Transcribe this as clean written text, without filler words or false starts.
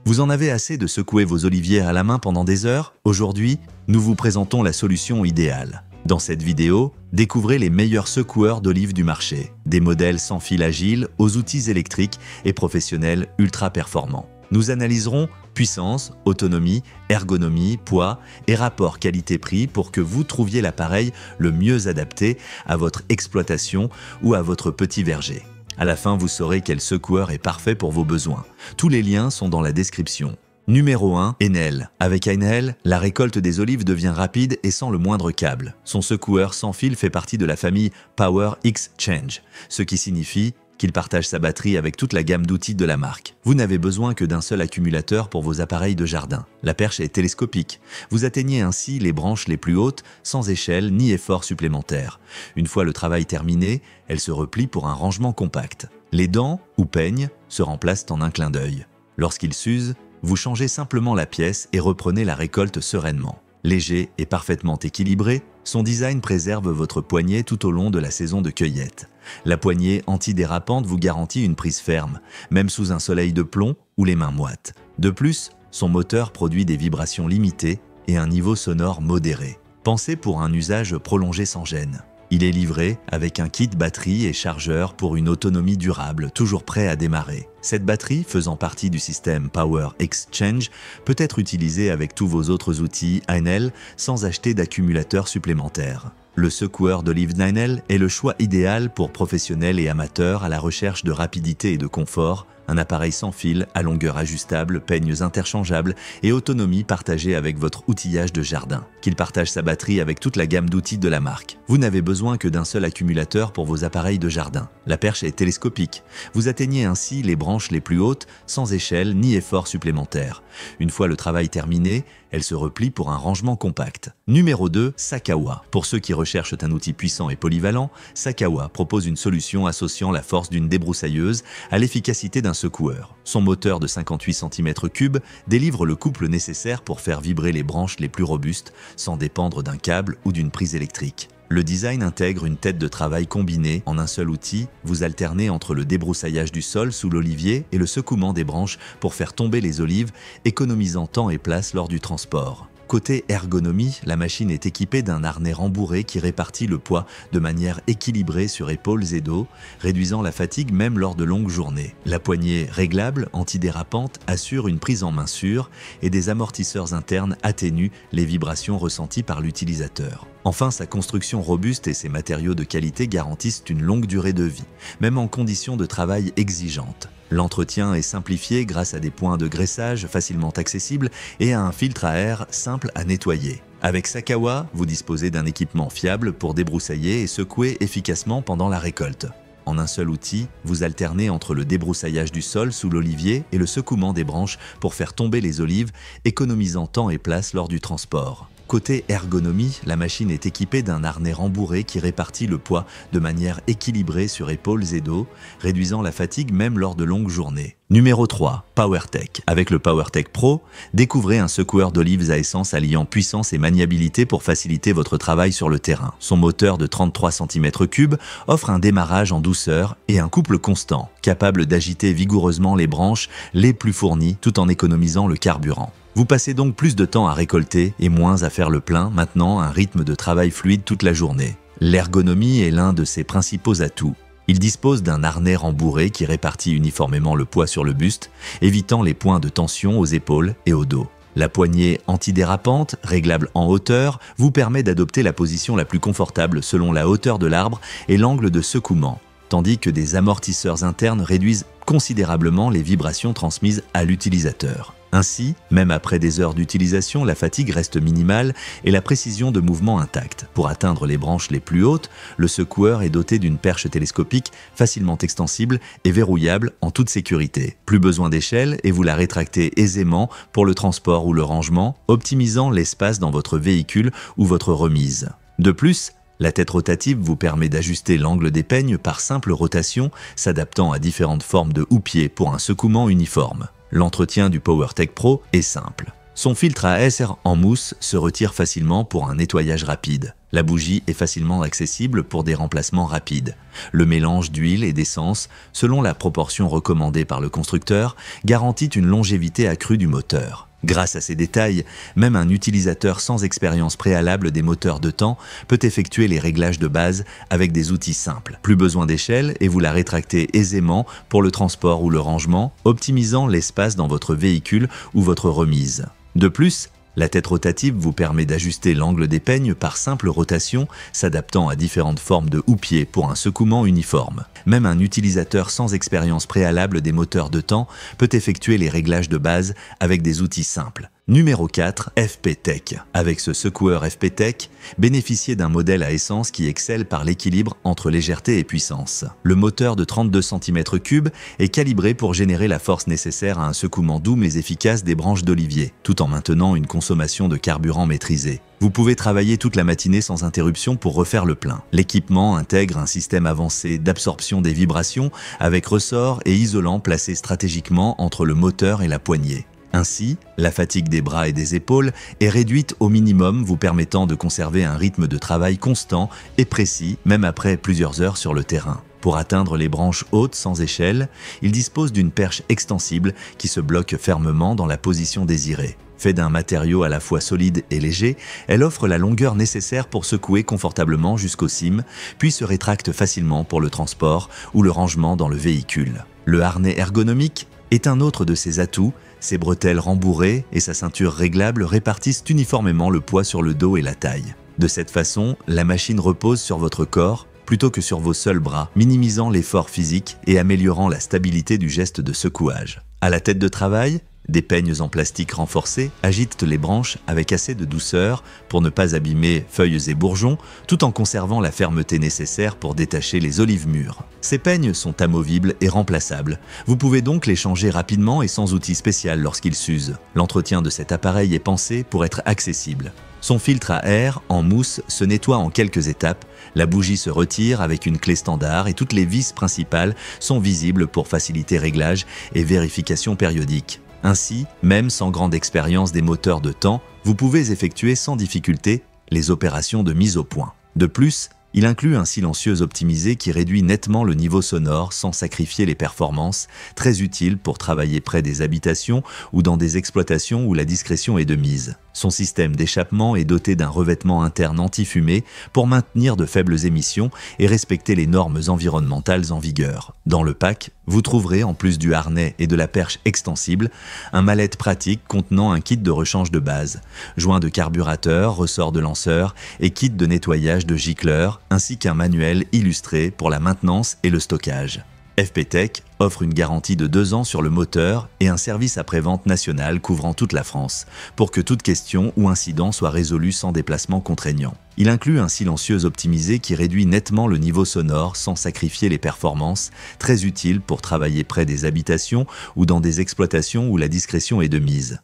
Vous en avez assez de secouer vos oliviers à la main pendant des heures? Aujourd'hui, nous vous présentons la solution idéale. Dans cette vidéo, découvrez les meilleurs secoueurs d'olives du marché, des modèles sans fil agile aux outils électriques et professionnels ultra performants. Nous analyserons puissance, autonomie, ergonomie, poids et rapport qualité-prix pour que vous trouviez l'appareil le mieux adapté à votre exploitation ou à votre petit verger. À la fin, vous saurez quel secoueur est parfait pour vos besoins. Tous les liens sont dans la description. Numéro 1, Enel. Avec Enel, la récolte des olives devient rapide et sans le moindre câble. Son secoueur sans fil fait partie de la famille Power Exchange, ce qui signifie qu'il partage sa batterie avec toute la gamme d'outils de la marque. Vous n'avez besoin que d'un seul accumulateur pour vos appareils de jardin. La perche est télescopique. Vous atteignez ainsi les branches les plus hautes sans échelle ni effort supplémentaire. Une fois le travail terminé, elle se replie pour un rangement compact. Les dents ou peignes se remplacent en un clin d'œil. Lorsqu'il s'use, vous changez simplement la pièce et reprenez la récolte sereinement. Léger et parfaitement équilibré, son design préserve votre poignet tout au long de la saison de cueillette. La poignée antidérapante vous garantit une prise ferme, même sous un soleil de plomb ou les mains moites. De plus, son moteur produit des vibrations limitées et un niveau sonore modéré. Pensez pour un usage prolongé sans gêne. Il est livré avec un kit batterie et chargeur pour une autonomie durable, toujours prêt à démarrer. Cette batterie, faisant partie du système Power Exchange, peut être utilisée avec tous vos autres outils Enel sans acheter d'accumulateurs supplémentaires. Le secoueur d'olive d'Enel est le choix idéal pour professionnels et amateurs à la recherche de rapidité et de confort, un appareil sans fil, à longueur ajustable, peignes interchangeables et autonomie partagée avec votre outillage de jardin. Qu'il partage sa batterie avec toute la gamme d'outils de la marque. Vous n'avez besoin que d'un seul accumulateur pour vos appareils de jardin. La perche est télescopique. Vous atteignez ainsi les branches les plus hautes sans échelle ni effort supplémentaire. Une fois le travail terminé, elle se replie pour un rangement compact. Numéro 2, Sakawa. Pour ceux qui recherchent un outil puissant et polyvalent, Sakawa propose une solution associant la force d'une débroussailleuse à l'efficacité d'un secoueur. Son moteur de 58 cm3 délivre le couple nécessaire pour faire vibrer les branches les plus robustes sans dépendre d'un câble ou d'une prise électrique. Le design intègre une tête de travail combinée en un seul outil. Vous alternez entre le débroussaillage du sol sous l'olivier et le secouement des branches pour faire tomber les olives, économisant temps et place lors du transport. Côté ergonomie, la machine est équipée d'un harnais rembourré qui répartit le poids de manière équilibrée sur épaules et dos, réduisant la fatigue même lors de longues journées. La poignée réglable, antidérapante, assure une prise en main sûre et des amortisseurs internes atténuent les vibrations ressenties par l'utilisateur. Enfin, sa construction robuste et ses matériaux de qualité garantissent une longue durée de vie, même en conditions de travail exigeantes. L'entretien est simplifié grâce à des points de graissage facilement accessibles et à un filtre à air simple à nettoyer. Avec Sakawa, vous disposez d'un équipement fiable pour débroussailler et secouer efficacement pendant la récolte. En un seul outil, vous alternez entre le débroussaillage du sol sous l'olivier et le secouement des branches pour faire tomber les olives, économisant temps et place lors du transport. Côté ergonomie, la machine est équipée d'un harnais rembourré qui répartit le poids de manière équilibrée sur épaules et dos, réduisant la fatigue même lors de longues journées. Numéro 3, PowerTech. Avec le PowerTech Pro, découvrez un secoueur d'olives à essence alliant puissance et maniabilité pour faciliter votre travail sur le terrain. Son moteur de 33 cm3 offre un démarrage en douceur et un couple constant, capable d'agiter vigoureusement les branches les plus fournies tout en économisant le carburant. Vous passez donc plus de temps à récolter et moins à faire le plein, maintenant un rythme de travail fluide toute la journée. L'ergonomie est l'un de ses principaux atouts. Il dispose d'un harnais rembourré qui répartit uniformément le poids sur le buste, évitant les points de tension aux épaules et au dos. La poignée antidérapante, réglable en hauteur, vous permet d'adopter la position la plus confortable selon la hauteur de l'arbre et l'angle de secouement, tandis que des amortisseurs internes réduisent considérablement les vibrations transmises à l'utilisateur. Ainsi, même après des heures d'utilisation, la fatigue reste minimale et la précision de mouvement intacte. Pour atteindre les branches les plus hautes, le secoueur est doté d'une perche télescopique facilement extensible et verrouillable en toute sécurité. Plus besoin d'échelle et vous la rétractez aisément pour le transport ou le rangement, optimisant l'espace dans votre véhicule ou votre remise. De plus, la tête rotative vous permet d'ajuster l'angle des peignes par simple rotation, s'adaptant à différentes formes de houppiers pour un secouement uniforme. L'entretien du PowerTech Pro est simple. Son filtre à air en mousse se retire facilement pour un nettoyage rapide. La bougie est facilement accessible pour des remplacements rapides. Le mélange d'huile et d'essence, selon la proportion recommandée par le constructeur, garantit une longévité accrue du moteur. Grâce à ces détails, même un utilisateur sans expérience préalable des moteurs de temps peut effectuer les réglages de base avec des outils simples. Plus besoin d'échelle et vous la rétractez aisément pour le transport ou le rangement, optimisant l'espace dans votre véhicule ou votre remise. De plus, la tête rotative vous permet d'ajuster l'angle des peignes par simple rotation, s'adaptant à différentes formes de houppiers pour un secouement uniforme. Même un utilisateur sans expérience préalable des moteurs de temps peut effectuer les réglages de base avec des outils simples. Numéro 4, FP-Tech. Avec ce secoueur FP-Tech, bénéficiez d'un modèle à essence qui excelle par l'équilibre entre légèreté et puissance. Le moteur de 32 cm3 est calibré pour générer la force nécessaire à un secouement doux mais efficace des branches d'olivier, tout en maintenant une consommation de carburant maîtrisée. Vous pouvez travailler toute la matinée sans interruption pour refaire le plein. L'équipement intègre un système avancé d'absorption des vibrations avec ressort et isolant placés stratégiquement entre le moteur et la poignée. Ainsi, la fatigue des bras et des épaules est réduite au minimum, vous permettant de conserver un rythme de travail constant et précis, même après plusieurs heures sur le terrain. Pour atteindre les branches hautes sans échelle, il dispose d'une perche extensible qui se bloque fermement dans la position désirée. Faite d'un matériau à la fois solide et léger, elle offre la longueur nécessaire pour secouer confortablement jusqu'aux cimes, puis se rétracte facilement pour le transport ou le rangement dans le véhicule. Le harnais ergonomique est un autre de ses atouts. Ses bretelles rembourrées et sa ceinture réglable répartissent uniformément le poids sur le dos et la taille. De cette façon, la machine repose sur votre corps plutôt que sur vos seuls bras, minimisant l'effort physique et améliorant la stabilité du geste de secouage. À la tête de travail, des peignes en plastique renforcés agitent les branches avec assez de douceur pour ne pas abîmer feuilles et bourgeons, tout en conservant la fermeté nécessaire pour détacher les olives mûres. Ces peignes sont amovibles et remplaçables. Vous pouvez donc les changer rapidement et sans outil spécial lorsqu'ils s'usent. L'entretien de cet appareil est pensé pour être accessible. Son filtre à air, en mousse, se nettoie en quelques étapes, la bougie se retire avec une clé standard et toutes les vis principales sont visibles pour faciliter réglage et vérification périodique. Ainsi, même sans grande expérience des moteurs de temps, vous pouvez effectuer sans difficulté les opérations de mise au point. De plus, il inclut un silencieux optimisé qui réduit nettement le niveau sonore sans sacrifier les performances, très utile pour travailler près des habitations ou dans des exploitations où la discrétion est de mise. Son système d'échappement est doté d'un revêtement interne anti-fumée pour maintenir de faibles émissions et respecter les normes environnementales en vigueur. Dans le pack, vous trouverez, en plus du harnais et de la perche extensible, un mallette pratique contenant un kit de rechange de base, joint de carburateur, ressort de lanceur et kit de nettoyage de gicleur, ainsi qu'un manuel illustré pour la maintenance et le stockage. FP-Tech offre une garantie de 2 ans sur le moteur et un service après-vente national couvrant toute la France, pour que toute question ou incident soit résolu sans déplacement contraignant. Il inclut un silencieux optimisé qui réduit nettement le niveau sonore sans sacrifier les performances, très utile pour travailler près des habitations ou dans des exploitations où la discrétion est de mise.